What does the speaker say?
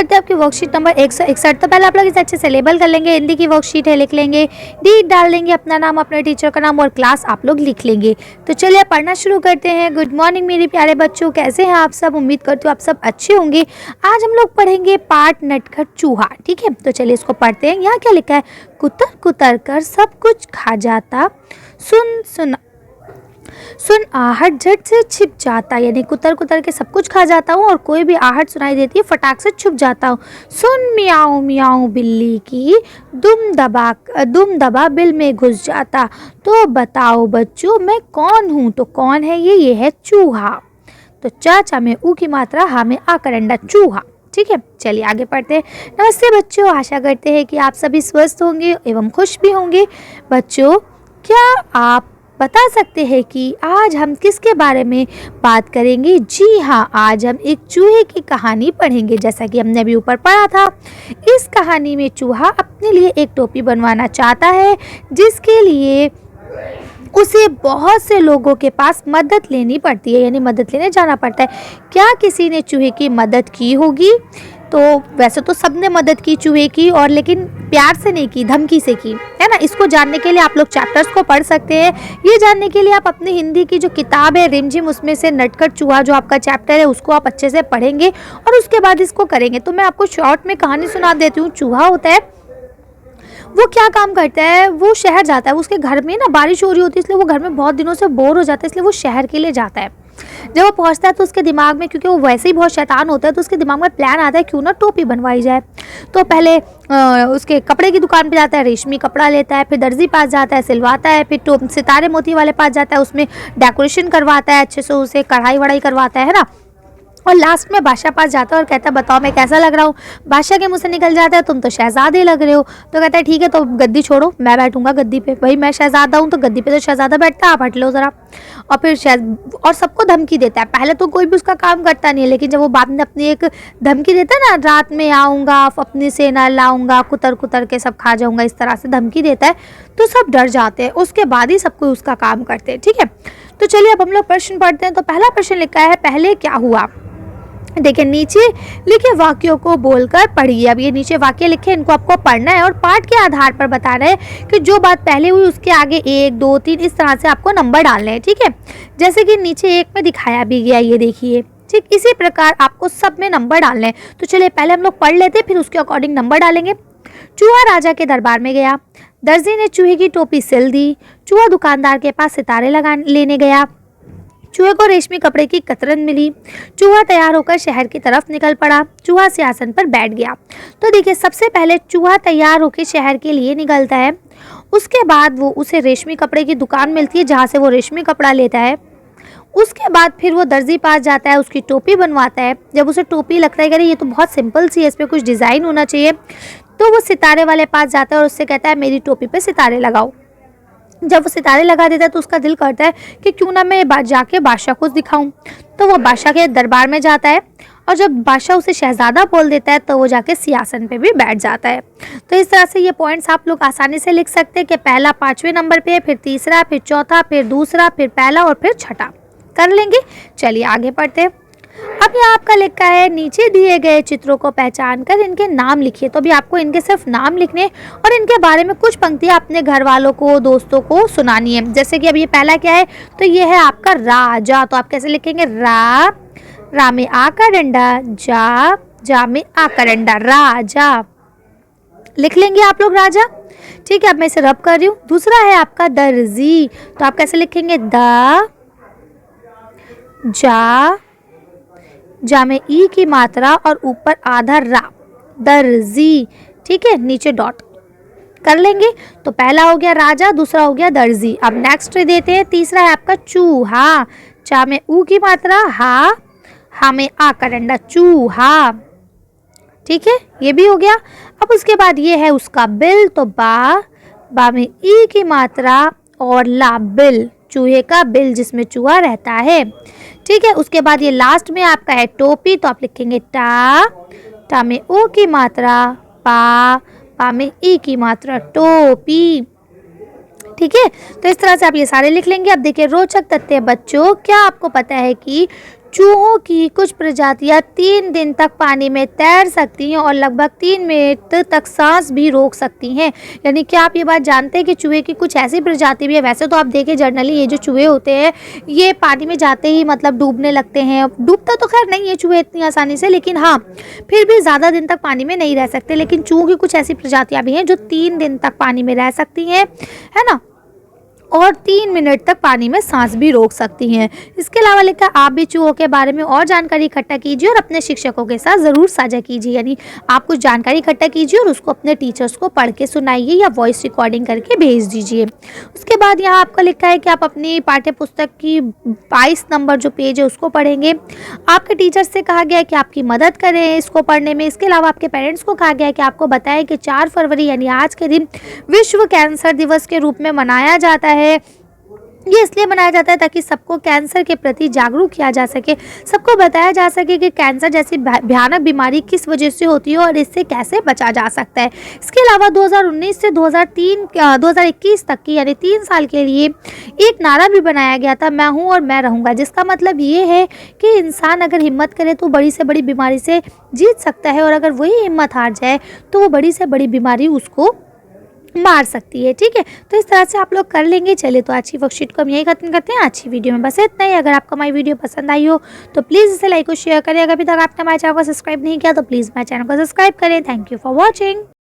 करते हैं आपकी वर्कशीट नंबर 161। तो पहले आप लोग इसे अच्छे से लेबल कर लेंगे। हिंदी की वर्कशीट है, लिख लेंगे, डेट डाल देंगे, अपना नाम, अपने टीचर का नाम और क्लास आप लोग लिख लेंगे। तो चलिए पढ़ना शुरू करते हैं। गुड मॉर्निंग मेरे प्यारे बच्चों, कैसे हैं आप सब? उम्मीद करती हूँ आप सब अच्छे होंगे। आज हम लोग पढ़ेंगे पाठ नटखट चूहा। ठीक है, तो चलिए इसको पढ़ते हैं। यहाँ क्या लिखा है? कुतर कुतर कर सब कुछ खा जाता, सुन सुन सुन आहट झट से छिप जाता। यानी कुतर कुतर के सब कुछ खा जाता हूँ और कोई भी आहट सुनाई देती है फटाक से छुप जाता हूँ। सुन मियाऊं मियाऊं बिल्ली की, दुम दबा बिल में घुस जाता। तो बताओ बच्चों मैं कौन हूँ? तो कौन है ये है चूहा। तो चाचा में ऊ की मात्रा, हा में आ करंडा, चूहा। ठीक है, चलिए आगे पढ़ते हैं। नमस्ते बच्चों, आशा करते हैं कि आप सभी स्वस्थ होंगे एवं खुश भी होंगे। बच्चों क्या आप बता सकते हैं कि आज हम किसके बारे में बात करेंगे? जी हाँ, आज हम एक चूहे की कहानी पढ़ेंगे। जैसा कि हमने अभी ऊपर पढ़ा था, इस कहानी में चूहा अपने लिए एक टोपी बनवाना चाहता है, जिसके लिए उसे बहुत से लोगों के पास मदद लेनी पड़ती है, यानी मदद लेने जाना पड़ता है। क्या किसी ने चूहे की मदद की होगी? तो वैसे तो सबने मदद की चूहे की, और लेकिन प्यार से नहीं की, धमकी से की, है ना। इसको जानने के लिए आप लोग चैप्टर्स को पढ़ सकते हैं। ये जानने के लिए आप अपनी हिंदी की जो किताब है रिमझिम, उसमें से नटखट चूहा जो आपका चैप्टर है उसको आप अच्छे से पढ़ेंगे और उसके बाद इसको करेंगे। तो मैं आपको शॉर्ट में कहानी सुना देती हूँ। चूहा होता है, वो क्या काम करता है? वो शहर जाता है। उसके घर में ना बारिश हो रही होती है, इसलिए वो घर में बहुत दिनों से बोर हो जाता है, इसलिए वो शहर के लिए जाता है। जब वो पहुंचता है तो उसके दिमाग में, क्योंकि वो वैसे ही बहुत शैतान होता है, तो उसके दिमाग में प्लान आता है क्यों ना टोपी बनवाई जाए। तो पहले उसके कपड़े की दुकान पे जाता है, रेशमी कपड़ा लेता है, फिर दर्जी पास जाता है, सिलवाता है, फिर सितारे मोती वाले पास जाता है, उसमें डेकोरेशन करवाता है, अच्छे से उसे कढ़ाई वढ़ाई करवाता है ना। और लास्ट में बादशाह पास जाता है और कहता है बताओ मैं कैसा लग रहा हूँ। बादशाह के मुंह से निकल जाता है तुम तो शहजादे लग रहे हो। तो कहता है ठीक है, तो गद्दी छोड़ो, मैं बैठूंगा गद्दी पे। भाई मैं शहजादा हूँ तो गद्दी पे तो शहजादा बैठता है, आप हट लो जरा। और फिर और सबको धमकी देता है। पहले तो कोई भी उसका काम करता नहीं है, लेकिन जब वो बाद में अपनी एक धमकी देता है ना, रात में आऊँगा, अपनी सेना लाऊंगा, कुतर कुतर के सब खा जाऊंगा, इस तरह से धमकी देता है, तो सब डर जाते हैं। उसके बाद ही सब कोई उसका काम करते हैं। ठीक है, तो चलिए अब हम लोग प्रश्न पढ़ते हैं। तो पहला प्रश्न लिखा है पहले क्या हुआ। देखिए नीचे लिखे वाक्यों को बोलकर पढ़िए। अब ये नीचे वाक्य लिखे, इनको आपको पढ़ना है और पाठ के आधार पर बताना है कि जो बात पहले हुई उसके आगे 1, 2, 3 इस तरह से आपको नंबर डालने हैं। ठीक है, जैसे कि नीचे 1 में दिखाया भी गया, ये देखिए। ठीक, इसी प्रकार आपको सब में नंबर डालने हैं। तो चलिए पहले हम लोग पढ़ लेते, फिर उसके अकॉर्डिंग नंबर डालेंगे। चूहा राजा के दरबार में गया, दर्जी ने चूहे की टोपी सिल दी। चूहा दुकानदार के पास सितारे लेने गया, चूहे को रेशमी कपड़े की कतरन मिली। चूहा तैयार होकर शहर की तरफ निकल पड़ा। चूहा सिंहासन पर बैठ गया। तो देखिए सबसे पहले चूहा तैयार होकर शहर के लिए निकलता है। उसके बाद वो उसे रेशमी कपड़े की दुकान मिलती है, जहाँ से वो रेशमी कपड़ा लेता है। उसके बाद फिर वो दर्जी पास जाता है, उसकी टोपी बनवाता है। जब उसे टोपी लगता है कि ये तो बहुत सिंपल सी है, इस पर कुछ डिज़ाइन होना चाहिए, तो वो सितारे वाले पास जाता है और उससे कहता है मेरी टोपी पे सितारे लगाओ। जब वो सितारे लगा देता है तो उसका दिल करता है कि क्यों ना मैं जाके बादशाह को दिखाऊं। तो वो बादशाह के दरबार में जाता है और जब बादशाह उसे शहजादा बोल देता है तो वो जाके सिंहासन पे भी बैठ जाता है। तो इस तरह से ये पॉइंट्स आप लोग आसानी से लिख सकते हैं कि पहला 5वें नंबर पे है, फिर तीसरा, फिर चौथा, फिर दूसरा, फिर पहला और फिर छठा कर लेंगे। चलिए आगे पढ़ते हैं। अब यहाँ आपका लिखा है नीचे दिए गए चित्रों को पहचान कर इनके नाम लिखिए। तो अभी आपको इनके सिर्फ नाम लिखने और इनके बारे में कुछ पंक्तियाँ अपने घर वालों को, दोस्तों को सुनानी है। जैसे कि अब ये पहला क्या है, तो ये है आपका राजा। तो आप कैसे लिखेंगे? रा में आ का डंडा, जा में आ का डंडा, राजा लिख लेंगे आप लोग, राजा। ठीक है, अब मैं इसे रब कर रही हूँ। दूसरा है आपका दर्जी। तो आप कैसे लिखेंगे? जा में ई की मात्रा और ऊपर आधा रा, दर्जी। ठीक है, नीचे डॉट कर लेंगे। तो पहला हो गया राजा, दूसरा हो गया दर्जी। अब नेक्स्ट देते हैं, तीसरा है आपका चूहा। चा में ऊ की मात्रा, हा में आ का डंडा, चूहा। ठीक है, ये भी हो गया। अब उसके बाद ये है उसका बिल। तो बा में ई की मात्रा और ला, बिल, चूहे का बिल जिसमें चूहा रहता है। ठीक है, उसके बाद ये लास्ट में आपका है टोपी। तो आप लिखेंगे टा में ओ की मात्रा, पा में ई की मात्रा, टोपी। ठीक है, तो इस तरह से आप ये सारे लिख लेंगे। अब देखिए रोचक तथ्य बच्चों, क्या आपको पता है कि चूहों की कुछ प्रजातियां 3 दिन तक पानी में तैर सकती हैं और लगभग 3 मिनट तक सांस भी रोक सकती हैं। यानी कि आप ये बात जानते हैं कि चूहे की कुछ ऐसी प्रजाति भी है। वैसे तो आप देखिए जनरली ये जो चूहे होते हैं ये पानी में जाते ही मतलब डूबने लगते हैं। डूबता तो खैर नहीं है चूहे इतनी आसानी से, लेकिन हाँ फिर भी ज़्यादा दिन तक पानी में नहीं रह सकते। लेकिन चूहों की कुछ ऐसी प्रजातियाँ भी हैं जो 3 दिन तक पानी में रह सकती हैं, है ना, और 3 मिनट तक पानी में सांस भी रोक सकती हैं। इसके अलावा लिखा है आप भी चूहों के बारे में और जानकारी इकट्ठा कीजिए और अपने शिक्षकों के साथ ज़रूर साझा कीजिए। यानी आप कुछ जानकारी इकट्ठा कीजिए और उसको अपने टीचर्स को पढ़ के सुनाइए या वॉइस रिकॉर्डिंग करके भेज दीजिए। उसके बाद यहाँ आपका लिखा है कि आप अपनी पाठ्य पुस्तक की 22 नंबर जो पेज है उसको पढ़ेंगे। आपके टीचर से कहा गया है कि आपकी मदद करें इसको पढ़ने में। इसके अलावा आपके पेरेंट्स को कहा गया है कि आपको बताएं कि 4 फरवरी यानी आज के दिन विश्व कैंसर दिवस के रूप में मनाया जाता है। ये इसलिए मनाया जाता है ताकि सबको कैंसर के प्रति जागरूक किया जा सके, सबको बताया जा सके कि कैंसर जैसी भयानक बीमारी किस वजह से होती है और इससे कैसे बचा जा सकता है। इसके अलावा 2019 से 2021 तक की यानी 3 साल के लिए एक नारा भी बनाया गया था, मैं हूँ और मैं रहूँगा, जिसका मतलब ये है कि इंसान अगर हिम्मत करे तो बड़ी से बड़ी बीमारी से जीत सकता है और अगर वही हिम्मत हार जाए तो वो बड़ी से बड़ी बीमारी उसको मार सकती है। ठीक है, तो इस तरह से आप लोग कर लेंगे। चलिए तो आज की वर्कशीट को हम यही खत्म करते हैं। आज की वीडियो में बस इतना ही। अगर आपको हमारी वीडियो पसंद आई हो तो प्लीज़ इसे लाइक और शेयर करें। अगर अभी तक आपने हमारे चैनल को सब्सक्राइब नहीं किया तो प्लीज़ हमारे चैनल को सब्सक्राइब करें। Thank you for watching.